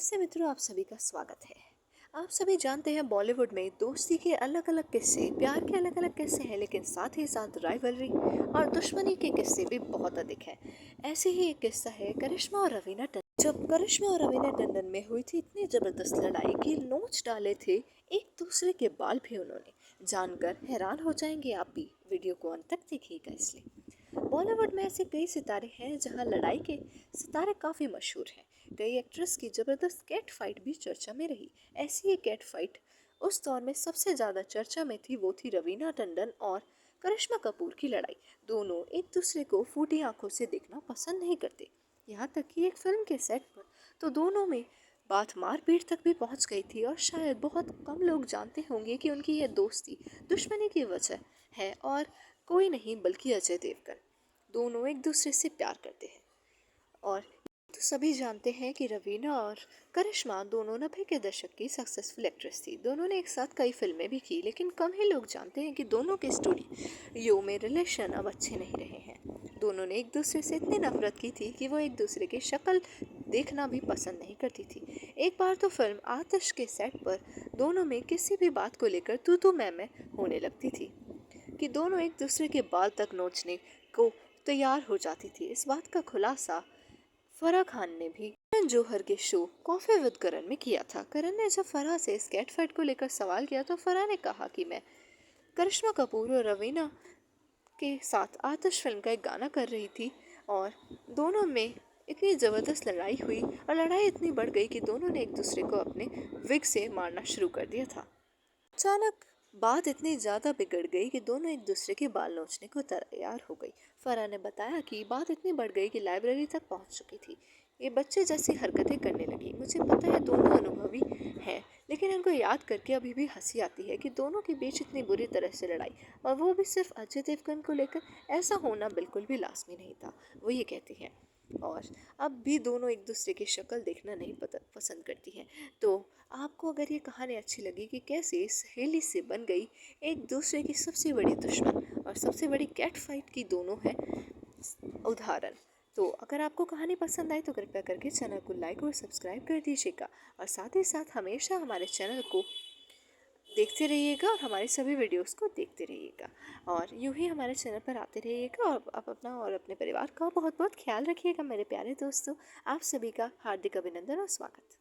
नमस्ते मित्रों, आप सभी का स्वागत है। आप सभी जानते हैं बॉलीवुड में दोस्ती के अलग अलग किस्से, प्यार के अलग अलग किस्से हैं, लेकिन साथ ही साथ राइवलरी और दुश्मनी के किस्से भी बहुत अधिक हैं। ऐसे ही एक किस्सा है करिश्मा और रवीना टंडन। जब करिश्मा और रवीना टंडन में हुई थी इतनी जबरदस्त लड़ाई कि नोच डाले थे एक दूसरे के बाल भी उन्होंने। जानकर हैरान हो जाएंगे आप भी, वीडियो को अंत तक देखिएगा। इसलिए बॉलीवुड में ऐसे कई सितारे हैं जहां लड़ाई के सितारे काफ़ी मशहूर हैं। कई एक्ट्रेस की जबरदस्त कैट फाइट भी चर्चा में रही। ऐसी एक कैट फाइट उस दौर में सबसे ज़्यादा चर्चा में थी, वो थी रवीना टंडन और करिश्मा कपूर की लड़ाई। दोनों एक दूसरे को फूटी आंखों से देखना पसंद नहीं करते। यहाँ तक कि एक फिल्म के सेट पर तो दोनों में बात मारपीट तक भी पहुंच गई थी, और शायद बहुत कम लोग जानते होंगे कि उनकी यह दोस्ती दुश्मनी की वजह है और कोई नहीं बल्कि अजय देवगन। दोनों एक दूसरे से प्यार करते हैं, और तो सभी जानते हैं कि रवीना और करिश्मा दोनों 90 के दशक की सक्सेसफुल एक्ट्रेस थी। दोनों ने एक साथ कई फिल्में भी की, लेकिन कम ही लोग जानते हैं कि दोनों के स्टूडियो में रिलेशन अब अच्छे नहीं रहे हैं। दोनों ने एक दूसरे से इतनी नफरत की थी कि वो एक दूसरे की शक्ल देखना भी पसंद नहीं करती थी। एक बार तो फिल्म आतिश के सेट पर दोनों में किसी भी बात को लेकर तू मैं होने लगती थी कि दोनों एक दूसरे के बाल तक नोचने को तैयार हो जाती थी। इस बात का खुलासा फराह खान ने भी करण जौहर के शो कॉफी विद करण में किया था। करण ने जब फराह से स्केट फाइट को लेकर सवाल किया तो फराह ने कहा कि मैं करिश्मा कपूर और रवीना के साथ आतिश फिल्म का एक गाना कर रही थी, और दोनों में इतनी ज़बरदस्त लड़ाई हुई और लड़ाई इतनी बढ़ गई कि दोनों ने एक दूसरे को अपने विग से मारना शुरू कर दिया था। अचानक बात इतनी ज़्यादा बिगड़ गई कि दोनों एक दूसरे के बाल नोचने को तैयार हो गई। फराह ने बताया कि बात इतनी बढ़ गई कि लाइब्रेरी तक पहुंच चुकी थी। ये बच्चे जैसी हरकतें करने लगी। मुझे पता है दोनों अनुभवी हैं, लेकिन इनको याद करके अभी भी हंसी आती है कि दोनों के बीच इतनी बुरी तरह से लड़ाई, और वो भी सिर्फ अजय देवगन को लेकर। ऐसा होना बिल्कुल भी लाजमी नहीं था, वो ये कहती हैं। और अब भी दोनों एक दूसरे की शक्ल देखना नहीं पसंद करती हैं। तो आपको अगर ये कहानी अच्छी लगी कि कैसे सहेली से बन गई एक दूसरे की सबसे बड़ी दुश्मन और सबसे बड़ी कैट फाइट की दोनों है उदाहरण, तो अगर आपको कहानी पसंद आई तो कृपया करके चैनल को लाइक और सब्सक्राइब कर दीजिएगा, और साथ ही साथ हमेशा हमारे चैनल को देखते रहिएगा और हमारे सभी वीडियोस को देखते रहिएगा, और यूं ही हमारे चैनल पर आते रहिएगा। और आप अपना और अपने परिवार का बहुत बहुत ख्याल रखिएगा मेरे प्यारे दोस्तों। आप सभी का हार्दिक अभिनंदन और स्वागत।